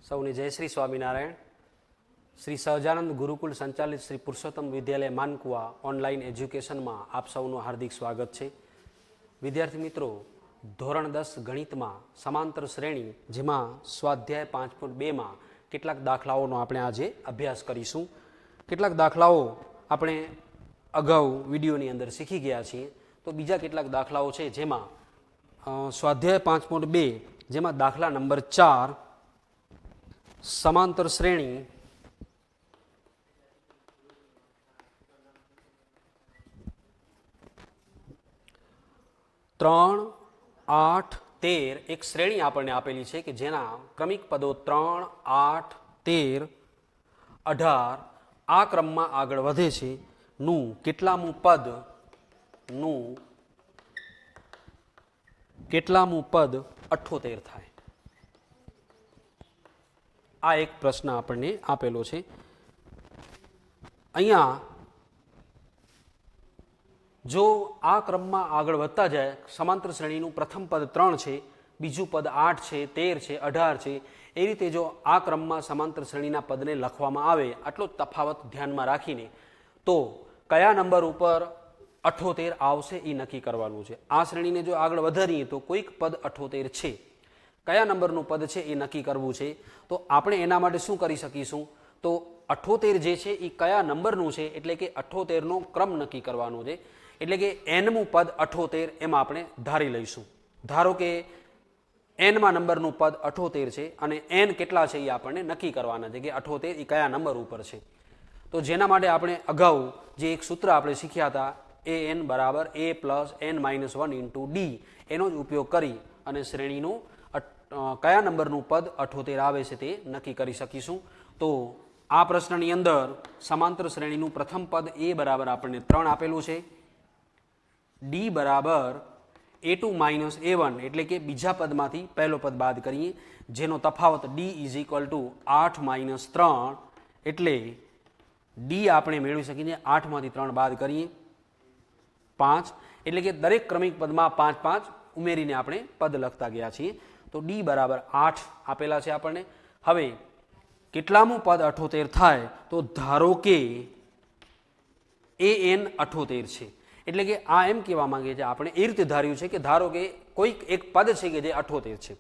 સૌને જય શ્રી સ્વામિનારાયણ. શ્રી સહજાનંદ ગુરુકુલ સંચાલિત શ્રી પુરુષોત્તમ વિદ્યાલય માનકુવા ઓનલાઈન એજ્યુકેશનમાં આપ સૌનું હાર્દિક સ્વાગત છે. વિદ્યાર્થી મિત્રો, ધોરણ 10 ગણિતમાં સમાંતર શ્રેણી, જેમાં સ્વાધ્યાય 5.2માં કેટલાક દાખલાઓનો આપણે આજે અભ્યાસ કરીશું. કેટલાક દાખલાઓ આપણે અગાઉ વિડીયોની અંદર શીખી ગયા છીએ, તો બીજા કેટલાક દાખલાઓ છે જેમાં સ્વાધ્યાય 5.2 જેમાં દાખલા નંબર 4 સમાંતર શ્રેણી ત્રણ 8 13 એક શ્રેણી આપણને આપેલી છે કે જેના ક્રમિક પદો 3 8 13 18 આ ક્રમમાં આગળ વધે છે. નું કેટલામું પદ 78 થાય? આ એક પ્રશ્ન આપણને આપેલો છે. અહીંયા જો આ ક્રમમાં આગળ વધતા જાય, સમાંતર શ્રેણીનું પ્રથમ પદ 3 છે, બીજું પદ 8 છે, 13 છે, 18 છે, એ રીતે જો આ ક્રમમાં સમાંતર શ્રેણીના પદને લખવામાં આવે, આટલો તફાવત ધ્યાનમાં રાખીને, તો કયા નંબર ઉપર 78 આવશે એ નક્કી કરવાનું છે. આ શ્રેણીને જો આગળ વધારીએ તો કોઈક પદ 78 છે, કયા નંબરનું પદ છે એ નક્કી કરવું છે. તો આપણે એના માટે શું કરી શકીશું? તો 78 જે છે એ કયા નંબરનું છે, એટલે કે 78નો ક્રમ નક્કી કરવાનો છે. એટલે કે nમું પદ 78 એમાં આપણે ધારી લઈશું. ધારો કે nમાં નંબરનું પદ 78 છે અને n કેટલા છે એ આપણને નક્કી કરવાના છે કે 78 એ કયા નંબર ઉપર છે. તો જેના માટે આપણે અગાઉ જે એક સૂત્ર આપણે શીખ્યા હતા, an બરાબર a plus n minus 1 into D, એનો જ ઉપયોગ કરી અને શ્રેણીનું કયા નંબરનું પદ 78 આવે છે તે નક્કી કરી શકીશું. તો આ પ્રશ્નની અંદર સમાંતર શ્રેણીનું પ્રથમ પદ a બરાબર આપણને 3 આપેલું છે, ડી બરાબર a2 માઇનસ a1, એટલે કે બીજા પદમાંથી પહેલો પદ બાદ કરીએ, જેનો તફાવત d is equal to 8 minus 3, એટલે ડી આપણે મેળવી શકીએ 8માંથી 3 બાદ કરીએ 5, એટલે કે દરેક ક્રમિક પદમાં 5 5 ઉમેરીને આપણે પદ લખતા ગયા છીએ. તો ડી બરાબર 8 આપેલા છે આપણને. હવે કેટલામું પદ 78 થાય? તો ધારો કે an 78 છે, એટલે કે આ એમ કહેવા માંગે છે, આપણે એ રીતે ધાર્યું છે કે ધારો કે કોઈક એક પદ છે કે જે 78 છે,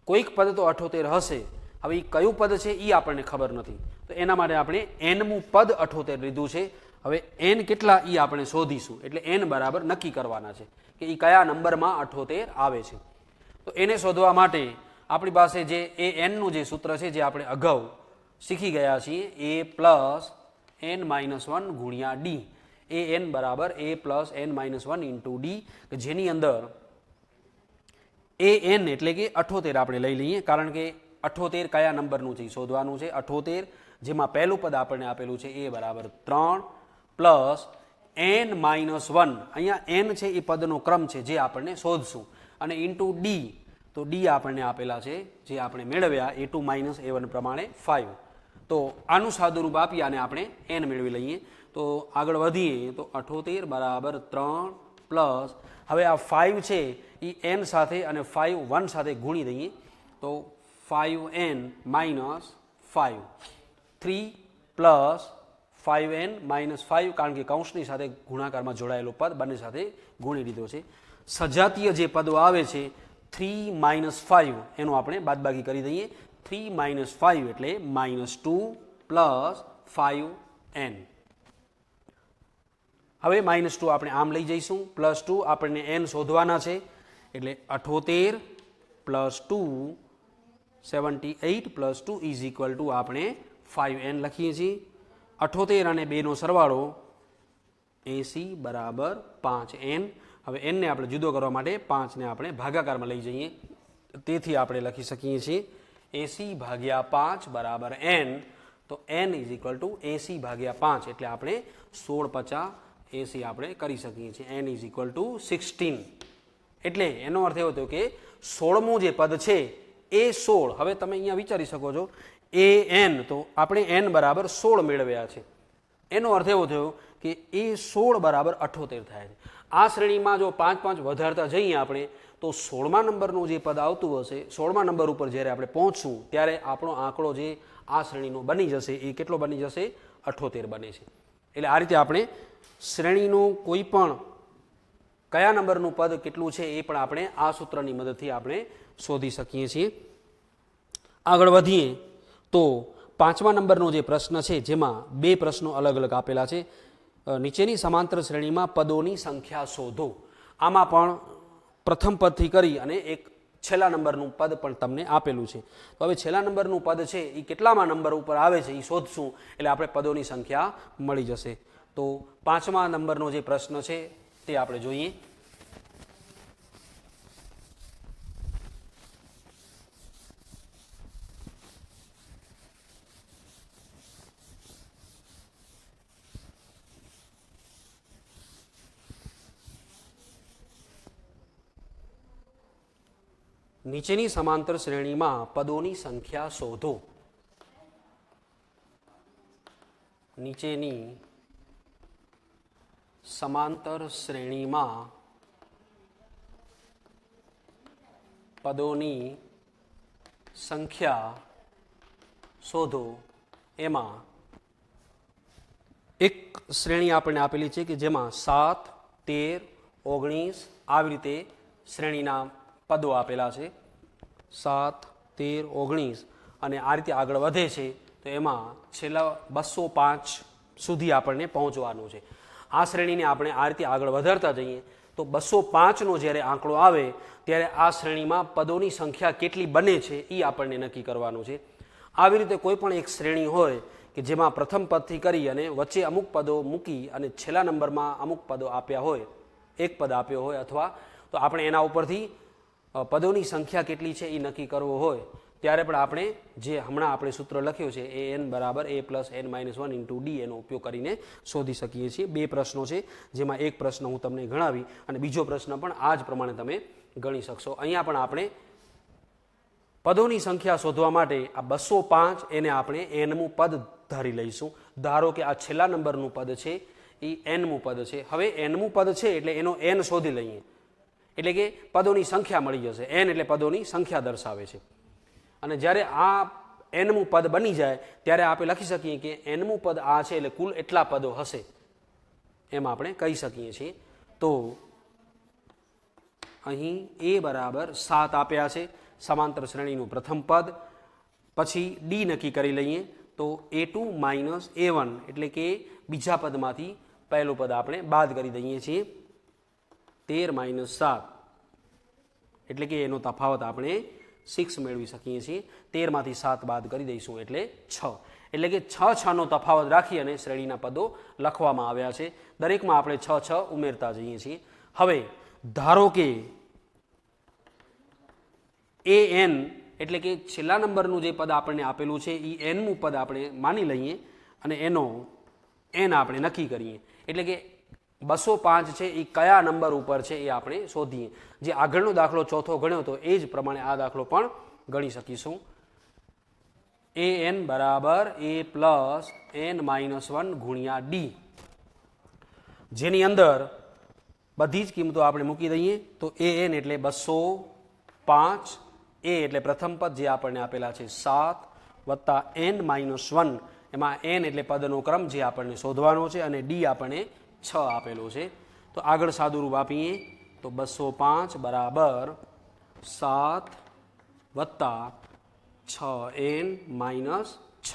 કોઈક પદ તો 78 હશે. હવે એ કયું પદ છે એ આપણને ખબર નથી, તો એના માટે આપણે nમું પદ 78 લીધું છે. હવે n કેટલા એ આપણે શોધીશું, એટલે n બરાબર નક્કી કરવાના છે કે એ કયા નંબરમાં 78 આવે છે. તો એને શોધવા માટે આપણી પાસે જે anનું જે સૂત્ર છે, જે આપણે અગાઉ શીખી ગયા છીએ, a પ્લસ n માઇનસ 1 ગુણ્યા ડી, an બરાબર a plus n minus 1 into D, કે જેની અંદર an એટલે કે 78 આપણે લઈ લઈએ, કારણ કે 78 કયા નંબરનું છે શોધવાનું છે. 78 જેમાં પહેલું પદ આપણને આપેલું છે a બરાબર 3 પ્લસ n માઇનસ 1, અહીંયા n છે એ પદનો ક્રમ છે જે આપણને શોધશું, અને ઇન્ટુ ડી, તો ડી આપણને આપેલા છે જે આપણે મેળવ્યા a2 માઇનસ a1 પ્રમાણે 5. તો આનું સાદુરૂપ આપી અને આપણે n મેળવી લઈએ. તો આગળ વધીએ તો 78 બરાબર 3 પ્લસ, હવે આ 5 છે એ n સાથે અને 5 1 સાથે ગુણી દઈએ, તો 5n minus 5, 3 plus 5n minus 5, કારણ કે કૌંસની સાથે ગુણાકારમાં જોડાયેલો પદ બંને સાથે ગુણી લીધો છે. સજાતીય જે પદો આવે છે 3 માઇનસ 5, એનો આપણે બાદબાકી કરી દઈએ. 3 માઇનસ 5 એટલે માઇનસ 2 પ્લસ 5n. હવે માઇનસ 2 આપણે આમ લઈ જઈશું, પ્લસ 2 આપણને n શોધવાના છે, એટલે 78 plus 2 78 plus 2 is equal to આપણે 5n લખીએ છીએ. 78 અને 2નો સરવાળો 80 બરાબર 5n. હવે n ને આપણે જુદો કરવા માટે 5 ને આપણે ભાગાકારમાં લઈ જઈએ, તેથી આપણે લખી શકીએ છીએ 80 ભાગ્યા 5 બરાબર n. તો n ઇઝ ઇક્વલ ટુ 80 ભાગ્યા 5, એટલે આપણે 16 50 80 આપણે કરી શકીએ છીએ. n ઇઝ ઇક્વલ ટુ 16, એટલે એનો અર્થ એવો થયો કે 16મું જે પદ છે એ 16. હવે તમે અહીંયા વિચારી શકો છો an, તો આપણે n બરાબર 16 મેળવ્યા છે, એનો અર્થ એવો થયો કે એ 16 બરાબર 78 થાય છે. આ શ્રેણીમાં જો 5 5 વધારતા જઈએ આપણે, તો 16મા નંબરનું જે પદ આવતું હશે, 16મા નંબર ઉપર જ્યારે આપણે પહોંચશું ત્યારે આપણો આંકડો જે આ શ્રેણીનો બની જશે એ કેટલો બની જશે? 78 બને છે. એટલે આ રીતે આપણે શ્રેણીનું કોઈ પણ કયા નંબરનું પદ કેટલું છે એ પણ આપણે આ સૂત્રની મદદથી આપણે શોધી શકીએ છીએ. આગળ વધીએ તો 5મા નંબરનો જે પ્રશ્ન છે જેમાં બે પ્રશ્નો અલગ અલગ આપેલા છે. નીચેની સમાંતર શ્રેણીમાં પદોની સંખ્યા શોધો. આમાં પણ પ્રથમ પદથી કરી અને એક છેલ્લા નંબરનું પદ પણ તમને આપેલું છે. તો હવે છેલ્લા નંબરનું પદ છે એ કેટલામાં નંબર ઉપર આવે છે એ શોધશું એટલે આપણે પદોની સંખ્યા મળી જશે. તો 5મા નંબરનો જે પ્રશ્ન છે તે આપણે જોઈએ. નીચેની સમાંતર શ્રેણીમાં પદોની સંખ્યા શોધો. નીચેની સમાંતર શ્રેણીમાં પદોની સંખ્યા શોધો. એમાં એક શ્રેણી આપણને આપેલી છે કે જેમાં 7, 13, 19 આવી રીતે શ્રેણીના પદો આપેલા છે. 7, 13, 19 અને આ રીતે આગળ વધે છે તો એમાં છેલ્લા 205 સુધી આપણને પહોંચવાનું છે. આ શ્રેણીને આપણે આ રીતે આગળ વધારતા જઈએ તો 205નો જ્યારે આંકડો આવે ત્યારે આ શ્રેણીમાં પદોની સંખ્યા કેટલી બને છે એ આપણને નક્કી કરવાનું છે. આવી રીતે કોઈ પણ એક શ્રેણી હોય કે જેમાં પ્રથમ પદથી કરી અને વચ્ચે અમુક પદો મૂકી અને છેલ્લા નંબરમાં અમુક પદો આપ્યા હોય, એક પદ આપ્યો હોય અથવા તો આપણે એના ઉપરથી પદોની સંખ્યા કેટલી છે એ નક્કી કરવો હોય ત્યારે પણ આપણે જે હમણાં આપણે સૂત્ર લખ્યું છે એ n બરાબર a + n-1 × d એનો ઉપયોગ કરીને શોધી શકીએ છીએ. બે પ્રશ્નો છે જેમાં એક પ્રશ્ન હું તમને ગણાવી અને બીજો પ્રશ્ન પણ આ જ પ્રમાણે તમે ગણી શકશો. અહીંયા પણ આપણે પદોની સંખ્યા શોધવા માટે આ 205 એને આપણે nમું પદ ધારી લઈશું. ધારો કે આ છેલ્લા નંબરનું પદ છે એ nમું પદ છે. હવે nમું પદ છે એટલે એનો n શોધી લઈએ એટલે કે પદોની સંખ્યા મળી જશે. n એટલે પદોની સંખ્યા દર્શાવે છે. અને જ્યારે આ nમું પદ બની જાય ત્યારે આપણે લખી શકીએ કે nમું પદ આ છે એટલે કુલ એટલા પદો હશે એમ આપણે કહી શકીએ છીએ. તો અહીં a બરાબર 7 આપ્યા છે સમાંતર શ્રેણીનું પ્રથમ પદ. પછી d નક્કી કરી લઈએ તો a2 - a1 એટલે કે બીજા પદમાંથી પહેલું પદ આપણે બાદ કરી દઈએ છીએ. 13 - 7 એટલે કે એનો તફાવત આપણે 6 મેળવી શકીએ છીએ. 13માંથી 7 બાદ કરી દઈશું એટલે 6. એટલે કે 6 નો તફાવત રાખી અને શ્રેણીના પદો લખવામાં આવ્યા છે. દરેકમાં આપણે 6 ઉમેરતા જઈએ છીએ. હવે ધારો કે an એટલે કે છેલ્લા નંબરનું જે પદ આપણને આપેલું છે એ nમું પદ આપણે માની લઈએ અને એનો n આપણે નક્કી કરીએ. એટલે કે 205 છે એ કયા નંબર ઉપર છે એ આપણે શોધીએ. જે આગળનો દાખલો ચોથો ગણ્યો તો એ જ પ્રમાણે આ દાખલો પણ ગણી શકીશું. an બરાબર a + n-1 × d જેની અંદર બધી જ કિંમતો આપણે મૂકી દઈએ તો an એટલે 205, a એટલે પ્રથમ પદ જે આપણને આપેલા છે 7 + n-1 એમાં n એટલે પદનો ક્રમ જે આપણને શોધવાનો છે અને d આપણને 6 આપેલો છે. તો આગળ સાદુરૂપ આપીએ તો 205 બરાબર 7 + 6n-6.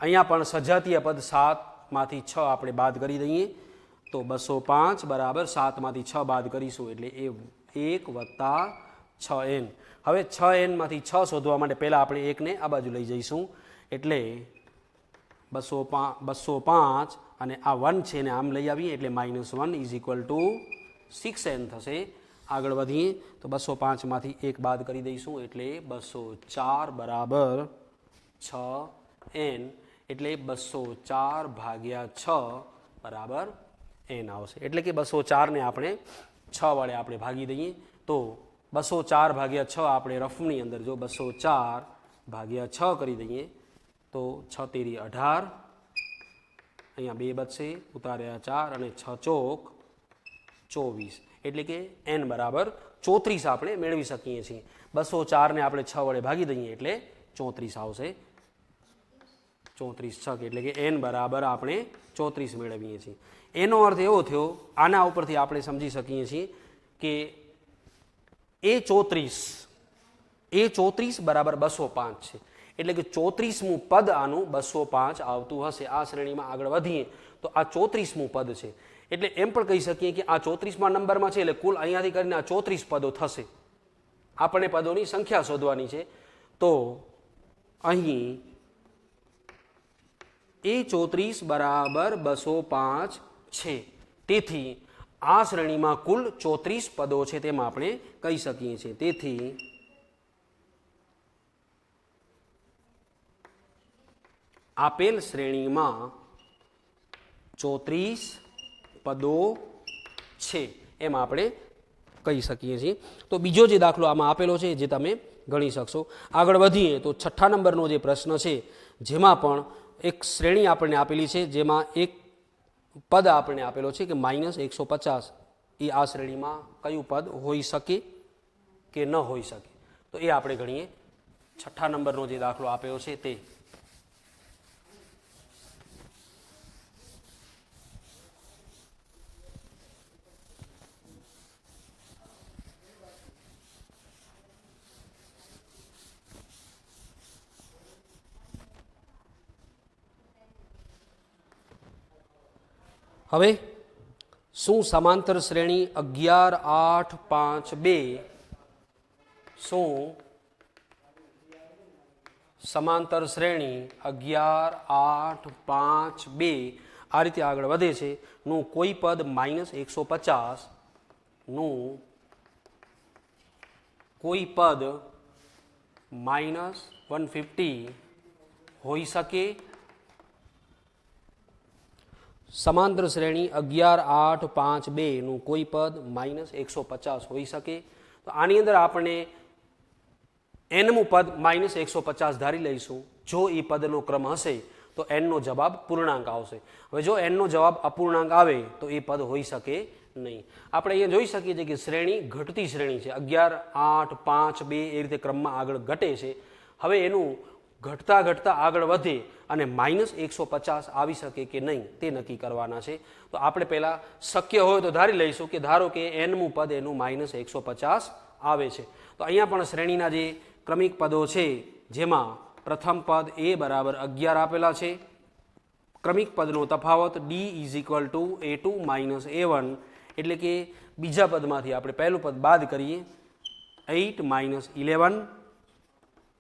અહીંયા પણ સજાતીય પદ 7માંથી 6 આપણે બાદ કરી દઈએ તો 205 બરાબર 7માંથી 6 બાદ કરીશું એટલે એ 1 + 6n. હવે 6nમાંથી 6 શોધવા માટે પહેલાં આપણે 1ને આ બાજુ લઈ જઈશું એટલે 205 અને આ 1 છે ને આમ લઈ આવીએ એટલે -1 = 6n થશે. આગળ વધીએ તો 205માંથી 1 બાદ કરી દઈશું એટલે 204 બરાબર 6n એટલે 204/6 બરાબર n આવશે. એટલે કે 204ને આપણે 6 વડે આપણે ભાગી દઈએ તો 204/6 આપણે રફની અંદર જો 204/6 કરી દઈએ તો 6 તેરી 18, અહીંયા 2 બચશે, ઉતાર્યા 4 અને 6 ચોક 24 એટલે કે n બરાબર 34 આપણે મેળવી શકીએ છીએ। 204 ને આપણે 6 વડે ભાગી દઈએ એટલે 34 આવશે। 34 છક એટલે કે n બરાબર આપણે 34 મેળવીએ છીએ। એનો અર્થ એવો થયો, આના ઉપરથી આપણે સમજી શકીએ છીએ કે એ 34 બરાબર 205 છે, એટલે કે 34મું પદ આનું 205 આવતું હશે। આ શ્રેણીમાં આગળ વધીએ તો આ 34મું પદ છે, એટલે એમ પણ કહી શકીએ કે આ 34મા નંબરમાં છે, એટલે કુલ અહીંયાથી કરીને આ 34 પદો થશે। આપણે પદોની સંખ્યા શોધવાની છે, તો અહીં એ 34 બરાબર 205 છે, તેથી આ શ્રેણીમાં કુલ 34 પદો છે તેમ આપણે કહી શકીએ છીએ। તેથી આપેલ શ્રેણીમાં 34 પદો છે એમ આપણે કહી શકીએ છીએ। તો બીજો જે દાખલો આમાં આપેલો છે જે તમે ગણી શકશો। આગળ વધીએ તો 6થા નંબરનો જે પ્રશ્ન છે, જેમાં પણ એક શ્રેણી આપણને આપેલી છે, જેમાં એક પદ આપણને આપેલો છે કે -150, એ આ શ્રેણીમાં કયું પદ હોઈ શકે કે ન હોઈ શકે, તો એ આપણે ગણીએ। 6થા નંબરનો જે દાખલો આપ્યો છે તે હવે શું સમાંતર શ્રેણી 11, 8, 5, 2 શું સમાંતર શ્રેણી 11, 8, 5, 2 આ રીતે આગળ વધે છે નું કોઈ પદ -150 નું કોઈ પદ -150 હોઈ શકે? સમાંતર શ્રેણી 11, 8, 5, 2 નું કોઈ પદ -150 હોઈ શકે? તો આની અંદર આપણે nમું પદ -150 ધારી લઈશું। જો એ પદનો ક્રમ હશે તો nનો જવાબ પૂર્ણાંક આવશે। હવે જો nનો જવાબ અપૂર્ણાંક આવે તો એ પદ હોઈ શકે નહીં। આપણે અહીંયા જોઈ શકીએ છીએ કે શ્રેણી ઘટતી શ્રેણી છે, 11, 8, 5, 2 એ રીતે ક્રમમાં આગળ ઘટે છે। હવે એનું ઘટતા ઘટતા આગળ વધે અને -150 આવી શકે કે નહીં તે નક્કી કરવાના છે। તો આપણે પહેલાં શક્ય હોય તો ધારી લઈશું કે ધારો કે nમું પદ એનું -150 આવે છે। તો અહીંયા પણ શ્રેણીના જે ક્રમિક પદો છે, જેમાં પ્રથમ પદ a બરાબર 11 આપેલા છે, ક્રમિક પદનો તફાવત d = a2 - a1, એટલે કે બીજા પદમાંથી આપણે પહેલું પદ બાદ કરીએ, 8 - 11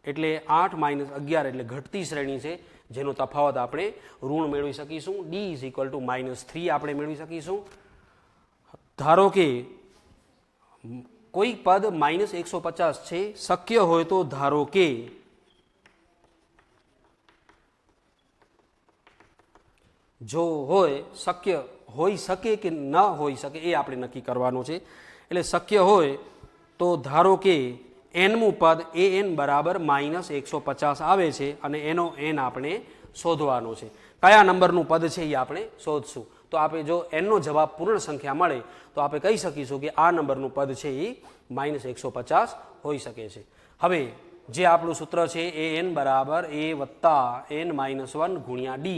એટલે 8 - 11 એટલે ઘટતી શ્રેણી છે, જેનો તફાવત આપણે ઋણ મેળવી શકીશું। d = -3 આપણે મેળવી શકીશું। ધારો કે કોઈ પદ -150 છે, શક્ય હોય તો ધારો કે જો હોય શક્ય હોઈ શકે કે ન હોઈ શકે એ આપણે નક્કી કરવાનું છે। એટલે શક્ય હોય તો ધારો કે nમું પદ an બરાબર -150 આવે છે અને એનો n આપણે શોધવાનો છે। કયા નંબરનું પદ છે એ આપણે શોધશું। તો આપણે જો nનો જવાબ પૂર્ણ સંખ્યા મળે તો આપણે કહી શકીશું કે આ નંબરનું પદ છે એ -150 હોઈ શકે છે। હવે જે આપણું સૂત્ર છે an બરાબર a વત્તા n - 1 ગુણ્યા d,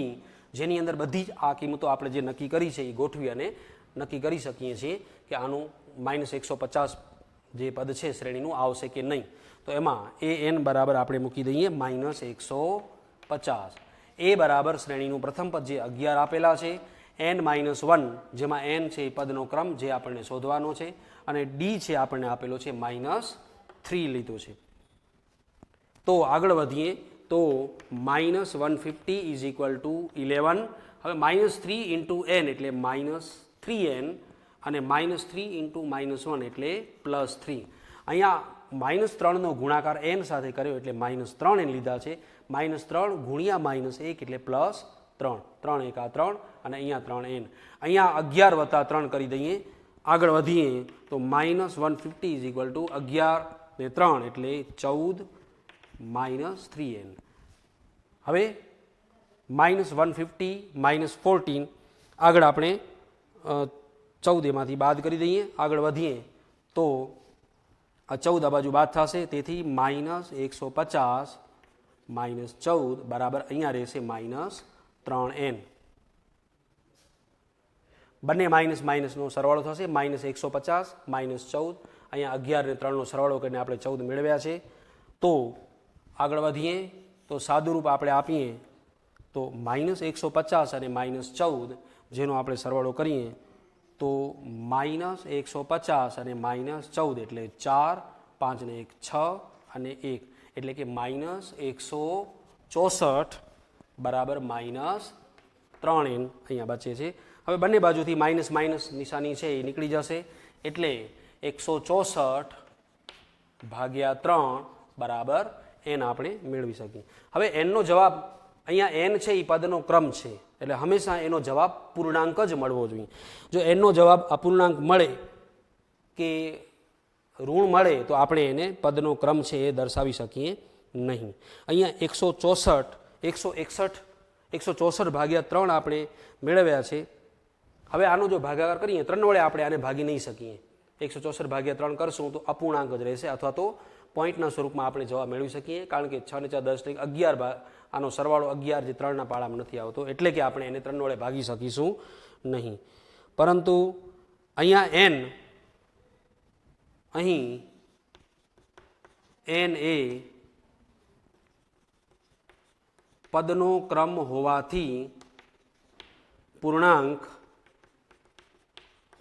જેની અંદર બધી જ આ કિંમતો આપણે જે નક્કી કરી છે એ ગોઠવી અને નક્કી કરી શકીએ છીએ કે આનું -150 જે પદ છે શ્રેણીનું આવશે કે નહીં। તો એમાં an બરાબર આપણે મૂકી દઈએ -150। a બરાબર શ્રેણીનું પ્રથમ પદ જે 11 આપેલા છે, n - 1 જેમાં n છે એ પદનો ક્રમ જે આપણને શોધવાનો છે, અને d છે આપણને આપેલો છે -3 લીધો છે। તો આગળ વધીએ તો -150 = 11। હવે -3 × n એટલે -3n અને -3 × -1 એટલે +3। અહીંયા -3નો ગુણાકાર n સાથે કર્યો એટલે -3n લીધા છે। -3 ગુણ્યા -1 એટલે +3, 3 × 3 અને અહીંયા 3n। અહીંયા 11 વત્તા 3 કરી દઈએ। આગળ વધીએ તો -150 = 11 ને 3 એટલે 14 - 3n। હવે -150 - 14 આગળ આપણે 14 એમાંથી બાદ કરી દઈએ। આગળ વધીએ તો આ 14 આ બાજુ બાદ થશે, તેથી -150 -14 બરાબર અહીંયા રહેશે -3n. બંને માઇનસ માઇનસનો સરવાળો થશે, -150 -14, અહીંયા 11 ને 3નો સરવાળો કરીને આપણે 14 મેળવ્યા છે. તો આગળ વધીએ તો સાદુરૂપ આપણે આપીએ તો -150 અને -14 જેનો આપણે સરવાળો કરીએ તો -150 અને -14 એટલે 4, 5 ને 1 6 અને 1 એટલે કે -164 બરાબર -3n અહીંયા બચે છે. હવે બંને બાજુથી માઇનસ માઇનસ નિશાની છે એ નીકળી જશે, એટલે 164 ભાગ્યા 3 બરાબર n આપણે મેળવી શકીએ. હવે nનો જવાબ અહીંયા n છે એ પદનો ક્રમ છે, એટલે હંમેશા એનો જવાબ પૂર્ણાંક જ મળવો જોઈએ. જો nનો જવાબ અપૂર્ણાંક મળે કે ઋણ મળે તો આપણે એને પદનો ક્રમ છે એ દર્શાવી શકીએ નહીં. અહીંયા 164 ભાગ્યા 3 આપણે મેળવ્યા છે. હવે આનો જો ભાગાકાર કરીએ 3 વડે આપણે આને ભાગી નહીં શકીએ. 164 ભાગ્યા 3 કરશું તો અપૂર્ણાંક જ રહેશે, અથવા તો પોઈન્ટના સ્વરૂપમાં આપણે જવાબ મેળવી શકીએ, કારણ કે 6 ને 4 10 ને 11 આનો સરવાળો 11 જે 3ના પાળામાં નથી આવતો, એટલે કે આપણે એને 3 વડે ભાગી શકીશું નહીં. પરંતુ અહીંયા n એ પદનો ક્રમ હોવાથી પૂર્ણાંક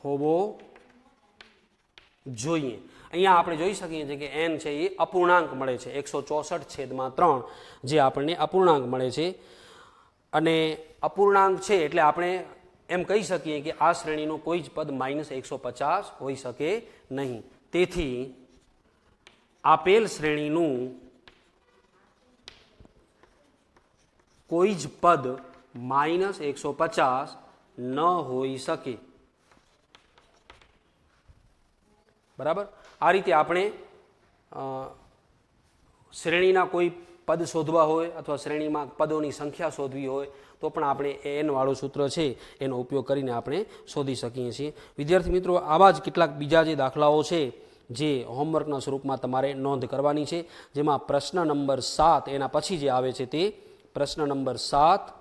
હોવો જોઈએ. અહીંયા આપણે જોઈ શકીએ છીએ કે n છે એ અપૂર્ણાંક મળે છે, 164/3 જે આપણને અપૂર્ણાંક મળે છે. અને અપૂર્ણાંક છે એટલે આપણે એમ કહી શકીએ કે આ શ્રેણીનું કોઈ જ પદ -150 હોઈ શકે નહીં. તેથી આપેલ શ્રેણીનું કોઈ જ પદ -150 ન હોઈ શકે. બરાબર, આ રીતે આપણે શ્રેણીના કોઈ પદ શોધવા હોય અથવા શ્રેણીમાં પદોની સંખ્યા શોધવી હોય તો પણ આપણે n વાળું સૂત્ર છે એનો ઉપયોગ કરીને આપણે શોધી શકીએ છીએ. વિદ્યાર્થી મિત્રો, આવા જ કેટલાક બીજા જે દાખલાઓ છે જે હોમવર્કના સ્વરૂપમાં તમારે નોંધ કરવાની છે, જેમાં પ્રશ્ન નંબર 7 એના પછી જે આવે છે તે પ્રશ્ન નંબર 7,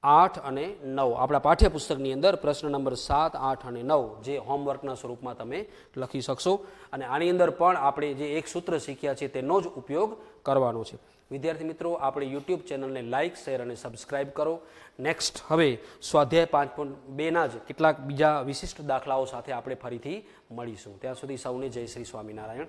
8 અને 9 આપણા પાઠ્યપુસ્તકની અંદર પ્રશ્ન નંબર 7, 8 અને 9 જે હોમવર્કના સ્વરૂપમાં તમે લખી શકશો. અને આની અંદર પણ આપણે જે એક સૂત્ર શીખ્યા છે તેનો જ ઉપયોગ કરવાનો છે. વિદ્યાર્થી મિત્રો, આપણે યુટ્યુબ ચેનલને લાઇક, શેર અને સબસ્ક્રાઇબ કરો. નેક્સ્ટ હવે સ્વાધ્યાય 5.2ના જ કેટલાક બીજા વિશિષ્ટ દાખલાઓ સાથે આપણે ફરીથી મળીશું. ત્યાં સુધી સૌને જય શ્રી સ્વામિનારાયણ.